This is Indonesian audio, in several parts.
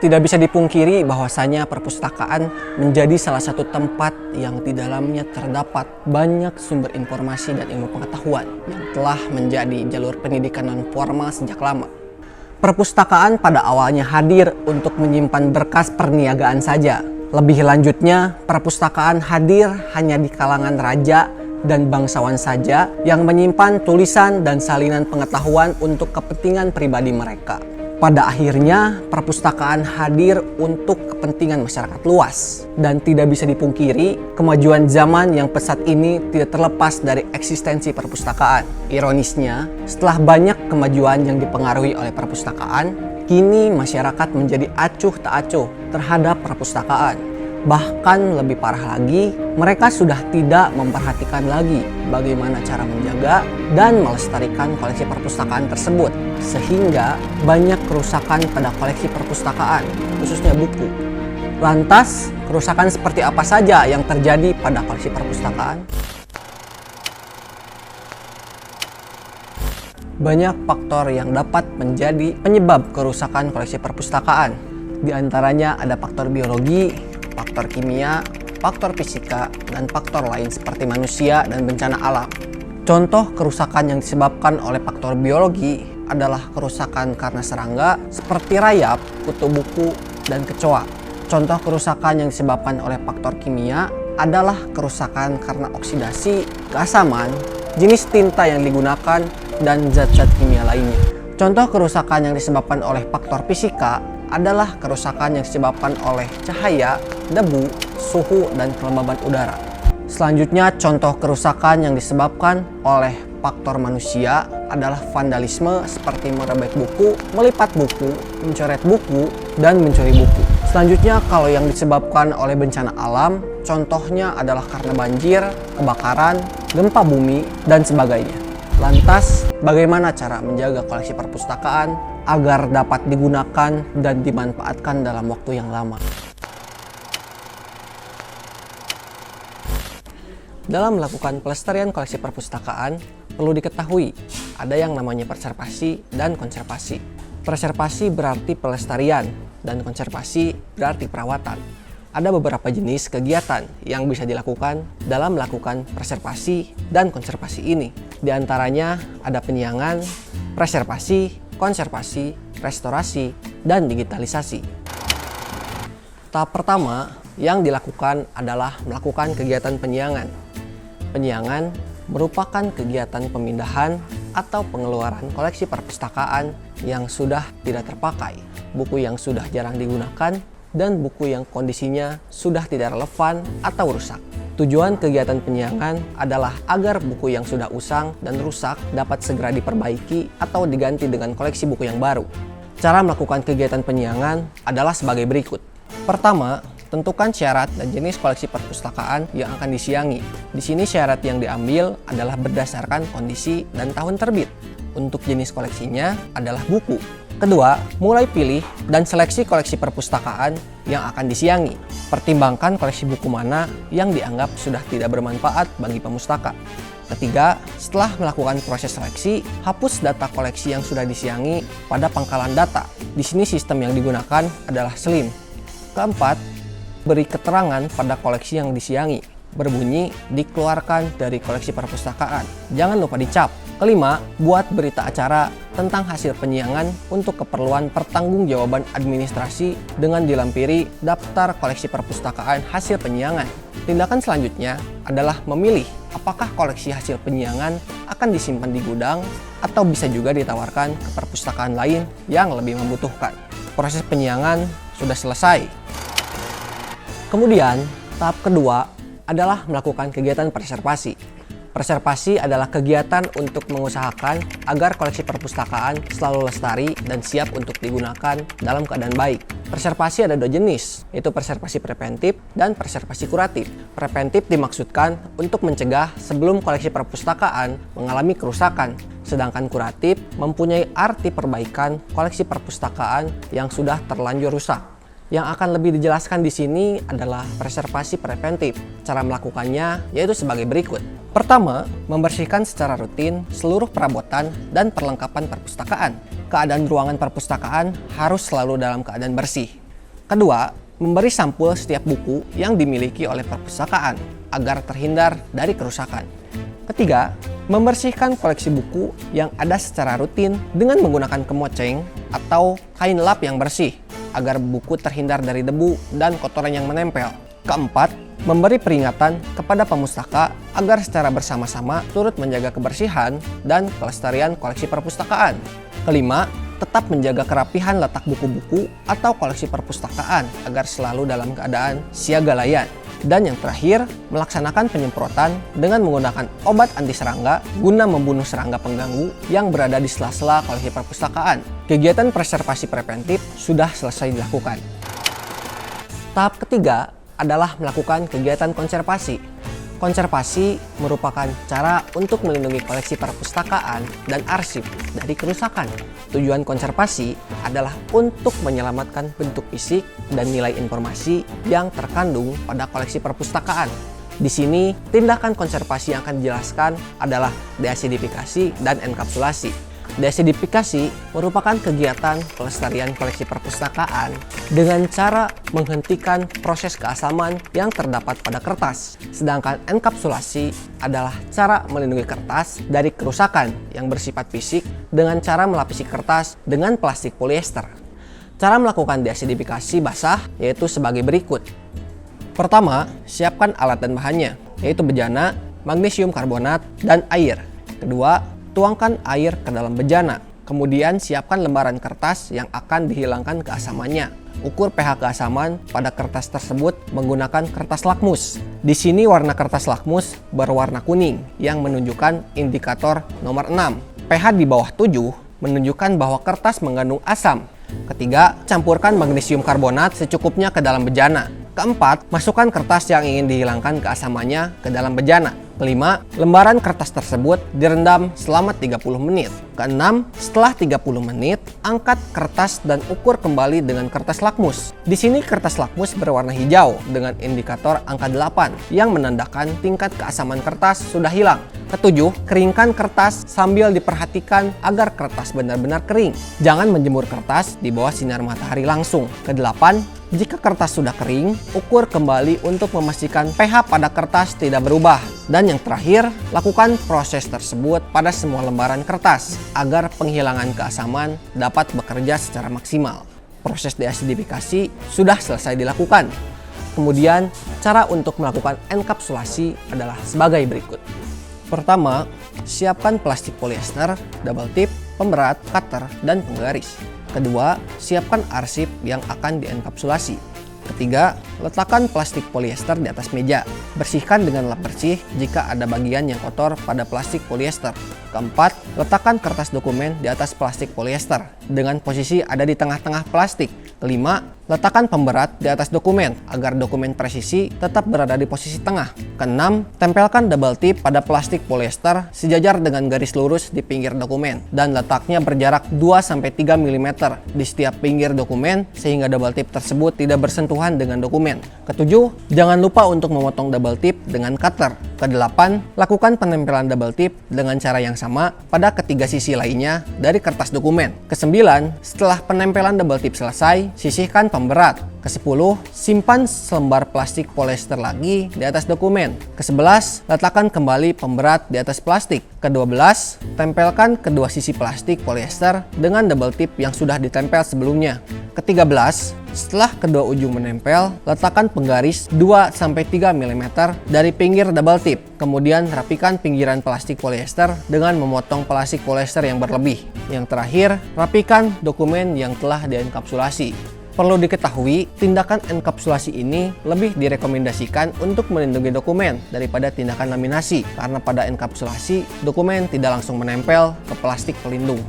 Tidak bisa dipungkiri bahwasanya perpustakaan menjadi salah satu tempat yang di dalamnya terdapat banyak sumber informasi dan ilmu pengetahuan yang telah menjadi jalur pendidikan non formal sejak lama. Perpustakaan pada awalnya hadir untuk menyimpan berkas perniagaan saja. Lebih lanjutnya, perpustakaan hadir hanya di kalangan raja dan bangsawan saja yang menyimpan tulisan dan salinan pengetahuan untuk kepentingan pribadi mereka. Pada akhirnya, perpustakaan hadir untuk kepentingan masyarakat luas. Dan tidak bisa dipungkiri, kemajuan zaman yang pesat ini tidak terlepas dari eksistensi perpustakaan. Ironisnya, setelah banyak kemajuan yang dipengaruhi oleh perpustakaan, kini masyarakat menjadi acuh tak acuh terhadap perpustakaan. Bahkan lebih parah lagi, mereka sudah tidak memperhatikan lagi bagaimana cara menjaga dan melestarikan koleksi perpustakaan tersebut. Sehingga banyak kerusakan pada koleksi perpustakaan, khususnya buku. Lantas, kerusakan seperti apa saja yang terjadi pada koleksi perpustakaan? Banyak faktor yang dapat menjadi penyebab kerusakan koleksi perpustakaan. Di antaranya ada faktor biologi, faktor kimia, faktor fisika, dan faktor lain seperti manusia dan bencana alam. Contoh kerusakan yang disebabkan oleh faktor biologi adalah kerusakan karena serangga seperti rayap, kutu buku, dan kecoa. Contoh kerusakan yang disebabkan oleh faktor kimia adalah kerusakan karena oksidasi, keasaman, jenis tinta yang digunakan, dan zat-zat kimia lainnya. Contoh kerusakan yang disebabkan oleh faktor fisika adalah kerusakan yang disebabkan oleh cahaya, debu, suhu, dan kelembaban udara. Selanjutnya, contoh kerusakan yang disebabkan oleh faktor manusia adalah vandalisme seperti merobek buku, melipat buku, mencoret buku, dan mencuri buku. Selanjutnya, kalau yang disebabkan oleh bencana alam, contohnya adalah karena banjir, kebakaran, gempa bumi, dan sebagainya. Lantas, bagaimana cara menjaga koleksi perpustakaan agar dapat digunakan dan dimanfaatkan dalam waktu yang lama? Dalam melakukan pelestarian koleksi perpustakaan, perlu diketahui ada yang namanya preservasi dan konservasi. Preservasi berarti pelestarian dan konservasi berarti perawatan. Ada beberapa jenis kegiatan yang bisa dilakukan dalam melakukan preservasi dan konservasi ini. Di antaranya ada penyiangan, preservasi, konservasi, restorasi, dan digitalisasi. Tahap pertama yang dilakukan adalah melakukan kegiatan penyiangan. Penyiangan merupakan kegiatan pemindahan atau pengeluaran koleksi perpustakaan yang sudah tidak terpakai, buku yang sudah jarang digunakan, dan buku yang kondisinya sudah tidak relevan atau rusak. Tujuan kegiatan penyiangan adalah agar buku yang sudah usang dan rusak dapat segera diperbaiki atau diganti dengan koleksi buku yang baru. Cara melakukan kegiatan penyiangan adalah sebagai berikut. Pertama, tentukan syarat dan jenis koleksi perpustakaan yang akan disiangi. Di sini syarat yang diambil adalah berdasarkan kondisi dan tahun terbit. Untuk jenis koleksinya adalah buku. Kedua, mulai pilih dan seleksi koleksi perpustakaan yang akan disiangi. Pertimbangkan koleksi buku mana yang dianggap sudah tidak bermanfaat bagi pemustaka. Ketiga, setelah melakukan proses seleksi, hapus data koleksi yang sudah disiangi pada pangkalan data. Di sini sistem yang digunakan adalah SLIM. Keempat, beri keterangan pada koleksi yang disiangi. Berbunyi dikeluarkan dari koleksi perpustakaan. Jangan lupa dicap. Kelima, buat berita acara tentang hasil penyiangan untuk keperluan pertanggungjawaban administrasi dengan dilampiri daftar koleksi perpustakaan hasil penyiangan. Tindakan selanjutnya adalah memilih apakah koleksi hasil penyiangan akan disimpan di gudang atau bisa juga ditawarkan ke perpustakaan lain yang lebih membutuhkan. Proses penyiangan sudah selesai. Kemudian, tahap kedua adalah melakukan kegiatan preservasi. Preservasi adalah kegiatan untuk mengusahakan agar koleksi perpustakaan selalu lestari dan siap untuk digunakan dalam keadaan baik. Preservasi ada dua jenis, yaitu preservasi preventif dan preservasi kuratif. Preventif dimaksudkan untuk mencegah sebelum koleksi perpustakaan mengalami kerusakan, sedangkan kuratif mempunyai arti perbaikan koleksi perpustakaan yang sudah terlanjur rusak. Yang akan lebih dijelaskan di sini adalah preservasi preventif. Cara melakukannya yaitu sebagai berikut. Pertama, membersihkan secara rutin seluruh perabotan dan perlengkapan perpustakaan. Keadaan ruangan perpustakaan harus selalu dalam keadaan bersih. Kedua, memberi sampul setiap buku yang dimiliki oleh perpustakaan agar terhindar dari kerusakan. Ketiga, membersihkan koleksi buku yang ada secara rutin dengan menggunakan kemoceng atau kain lap yang bersih agar buku terhindar dari debu dan kotoran yang menempel. Keempat, memberi peringatan kepada pemustaka agar secara bersama-sama turut menjaga kebersihan dan kelestarian koleksi perpustakaan. Kelima, tetap menjaga kerapihan letak buku-buku atau koleksi perpustakaan agar selalu dalam keadaan siaga layan. Dan yang terakhir, melaksanakan penyemprotan dengan menggunakan obat anti serangga guna membunuh serangga pengganggu yang berada di sela-sela koleksi perpustakaan. Kegiatan preservasi preventif sudah selesai dilakukan. Tahap ketiga adalah melakukan kegiatan konservasi. Konservasi merupakan cara untuk melindungi koleksi perpustakaan dan arsip dari kerusakan. Tujuan konservasi adalah untuk menyelamatkan bentuk fisik dan nilai informasi yang terkandung pada koleksi perpustakaan. Di sini, tindakan konservasi yang akan dijelaskan adalah deasidifikasi dan enkapsulasi. Deasidifikasi merupakan kegiatan pelestarian koleksi perpustakaan dengan cara menghentikan proses keasaman yang terdapat pada kertas. Sedangkan enkapsulasi adalah cara melindungi kertas dari kerusakan yang bersifat fisik dengan cara melapisi kertas dengan plastik polyester. Cara melakukan deasidifikasi basah yaitu sebagai berikut. Pertama, siapkan alat dan bahannya, yaitu bejana, magnesium karbonat, dan air. Kedua, tuangkan air ke dalam bejana. Kemudian siapkan lembaran kertas yang akan dihilangkan keasamannya. Ukur pH keasaman pada kertas tersebut menggunakan kertas lakmus. Di sini warna kertas lakmus berwarna kuning yang menunjukkan indikator nomor 6. pH di bawah 7 menunjukkan bahwa kertas mengandung asam. Ketiga, campurkan magnesium karbonat secukupnya ke dalam bejana. Keempat, masukkan kertas yang ingin dihilangkan keasamannya ke dalam bejana. Kelima, lembaran kertas tersebut direndam selama 30 menit. Keenam, setelah 30 menit, angkat kertas dan ukur kembali dengan kertas lakmus. Di sini kertas lakmus berwarna hijau dengan indikator angka 8 yang menandakan tingkat keasaman kertas sudah hilang. Ketujuh, keringkan kertas sambil diperhatikan agar kertas benar-benar kering. Jangan menjemur kertas di bawah sinar matahari langsung. Kedelapan, jika kertas sudah kering, ukur kembali untuk memastikan pH pada kertas tidak berubah. Dan yang terakhir, lakukan proses tersebut pada semua lembaran kertas agar penghilangan keasaman dapat bekerja secara maksimal. Proses deasidifikasi sudah selesai dilakukan. Kemudian, cara untuk melakukan enkapsulasi adalah sebagai berikut. Pertama, siapkan plastik polyester, double tip, pemberat, cutter, dan penggaris. Kedua, siapkan arsip yang akan dienkapsulasi. Ketiga, letakkan plastik polyester di atas meja. Bersihkan dengan lap bersih jika ada bagian yang kotor pada plastik polyester. Keempat, letakkan kertas dokumen di atas plastik polyester dengan posisi ada di tengah-tengah plastik. Kelima, letakkan pemberat di atas dokumen agar dokumen presisi tetap berada di posisi tengah. Keenam, tempelkan double tip pada plastik polyester sejajar dengan garis lurus di pinggir dokumen dan letaknya berjarak 2-3 mm di setiap pinggir dokumen sehingga double tip tersebut tidak bersentuhan dengan dokumen. Ketujuh, jangan lupa untuk memotong double tip dengan cutter. Kedelapan, lakukan penempelan double tip dengan cara yang sama pada ketiga sisi lainnya dari kertas dokumen. Kesembilan, setelah penempelan double tip selesai, sisihkan pemberat. Ke-10, simpan selembar plastik polyester lagi di atas dokumen. Ke-11, letakkan kembali pemberat di atas plastik. Ke-12, tempelkan kedua sisi plastik polyester dengan double tip yang sudah ditempel sebelumnya. Ke-13, setelah kedua ujung menempel, letakkan penggaris 2-3 mm dari pinggir double tip. Kemudian rapikan pinggiran plastik polyester dengan memotong plastik polyester yang berlebih. Yang terakhir, rapikan dokumen yang telah dienkapsulasi. Perlu diketahui, tindakan enkapsulasi ini lebih direkomendasikan untuk melindungi dokumen daripada tindakan laminasi, karena pada enkapsulasi, dokumen tidak langsung menempel ke plastik pelindung.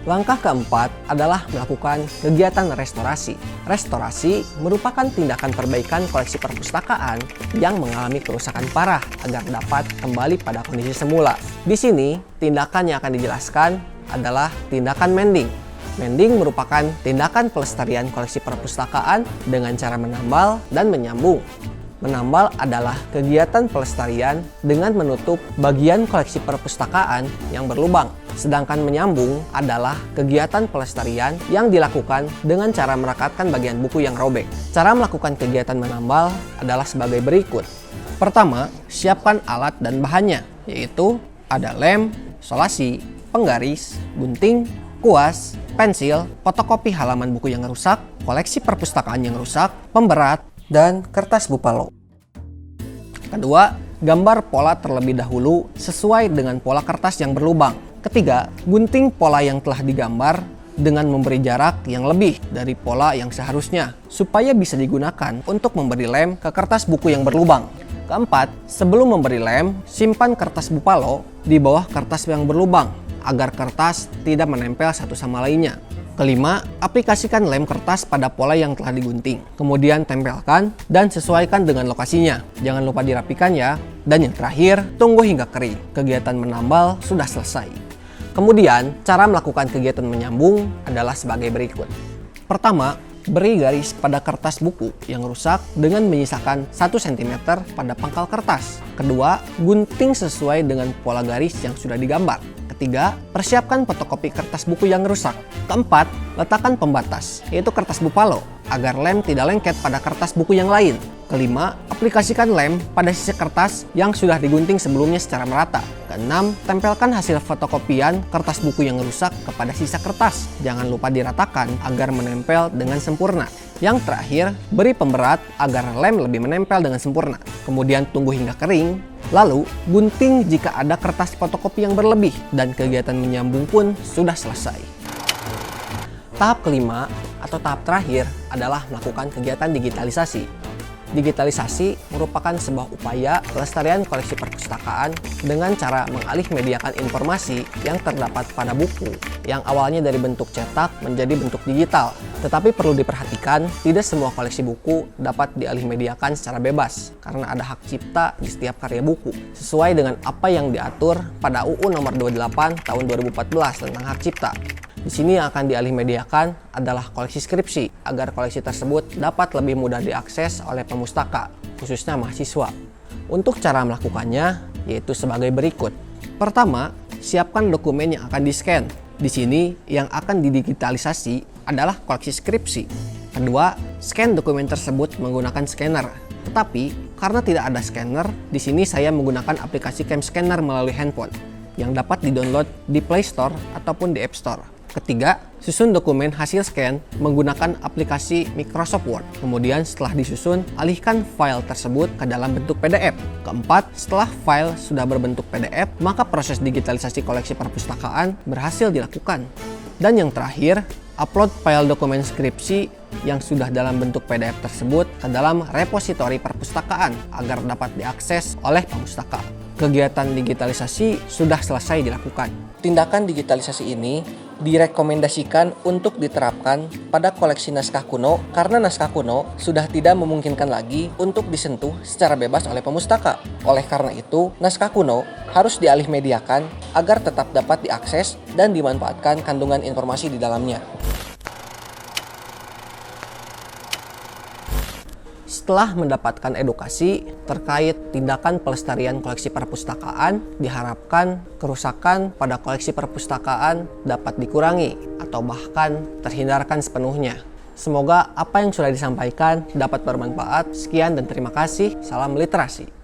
Langkah keempat adalah melakukan kegiatan restorasi. Restorasi merupakan tindakan perbaikan koleksi perpustakaan yang mengalami kerusakan parah agar dapat kembali pada kondisi semula. Di sini, tindakan yang akan dijelaskan adalah tindakan mending. Mending merupakan tindakan pelestarian koleksi perpustakaan dengan cara menambal dan menyambung. Menambal adalah kegiatan pelestarian dengan menutup bagian koleksi perpustakaan yang berlubang. Sedangkan menyambung adalah kegiatan pelestarian yang dilakukan dengan cara merekatkan bagian buku yang robek. Cara melakukan kegiatan menambal adalah sebagai berikut. Pertama, siapkan alat dan bahannya, yaitu ada lem, solasi, penggaris, gunting, kuas, pensil, fotokopi halaman buku yang rusak, koleksi perpustakaan yang rusak, pemberat, dan kertas Bupalo. Kedua, gambar pola terlebih dahulu sesuai dengan pola kertas yang berlubang. Ketiga, gunting pola yang telah digambar dengan memberi jarak yang lebih dari pola yang seharusnya supaya bisa digunakan untuk memberi lem ke kertas buku yang berlubang. Keempat, sebelum memberi lem, simpan kertas Bupalo di bawah kertas yang berlubang agar kertas tidak menempel satu sama lainnya. Kelima, aplikasikan lem kertas pada pola yang telah digunting. Kemudian tempelkan dan sesuaikan dengan lokasinya. Jangan lupa dirapikan ya. Dan yang terakhir, tunggu hingga kering. Kegiatan menambal sudah selesai. Kemudian, cara melakukan kegiatan menyambung adalah sebagai berikut. Pertama, beri garis pada kertas buku yang rusak dengan menyisakan 1 cm pada pangkal kertas. Kedua, gunting sesuai dengan pola garis yang sudah digambar. Ketiga, persiapkan fotokopi kertas buku yang rusak. Keempat, letakkan pembatas, yaitu kertas Bupalo, agar lem tidak lengket pada kertas buku yang lain. Kelima, aplikasikan lem pada sisi kertas yang sudah digunting sebelumnya secara merata. Keenam, tempelkan hasil fotokopian kertas buku yang rusak kepada sisa kertas. Jangan lupa diratakan agar menempel dengan sempurna. Yang terakhir, beri pemberat agar lem lebih menempel dengan sempurna. Kemudian tunggu hingga kering. Lalu, gunting jika ada kertas fotokopi yang berlebih dan kegiatan menyambung pun sudah selesai. Tahap kelima atau tahap terakhir adalah melakukan kegiatan digitalisasi. Digitalisasi merupakan sebuah upaya pelestarian koleksi perpustakaan dengan cara mengalih mediakan informasi yang terdapat pada buku yang awalnya dari bentuk cetak menjadi bentuk digital. Tetapi perlu diperhatikan, tidak semua koleksi buku dapat dialih mediakan secara bebas karena ada hak cipta di setiap karya buku sesuai dengan apa yang diatur pada UU Nomor 28 Tahun 2014 tentang hak cipta. Di sini yang akan dialih mediakan adalah koleksi skripsi agar koleksi tersebut dapat lebih mudah diakses oleh pemustaka, khususnya mahasiswa. Untuk cara melakukannya yaitu sebagai berikut. Pertama, siapkan dokumen yang akan di-scan. Di sini yang akan didigitalisasi adalah koleksi skripsi. Kedua, scan dokumen tersebut menggunakan scanner. Tetapi karena tidak ada scanner, di sini saya menggunakan aplikasi Cam Scanner melalui handphone yang dapat di-download di Play Store ataupun di App Store. Ketiga, susun dokumen hasil scan menggunakan aplikasi Microsoft Word. Kemudian setelah disusun, alihkan file tersebut ke dalam bentuk PDF. Keempat, setelah file sudah berbentuk PDF, maka proses digitalisasi koleksi perpustakaan berhasil dilakukan. Dan yang terakhir, upload file dokumen skripsi yang sudah dalam bentuk PDF tersebut ke dalam repositori perpustakaan agar dapat diakses oleh pemustaka. Kegiatan digitalisasi sudah selesai dilakukan. Tindakan digitalisasi ini direkomendasikan untuk diterapkan pada koleksi naskah kuno karena naskah kuno sudah tidak memungkinkan lagi untuk disentuh secara bebas oleh pemustaka. Oleh karena itu, naskah kuno harus dialih mediakan agar tetap dapat diakses dan dimanfaatkan kandungan informasi di dalamnya. Setelah mendapatkan edukasi terkait tindakan pelestarian koleksi perpustakaan, diharapkan kerusakan pada koleksi perpustakaan dapat dikurangi atau bahkan terhindarkan sepenuhnya. Semoga apa yang sudah disampaikan dapat bermanfaat. Sekian dan terima kasih. Salam literasi.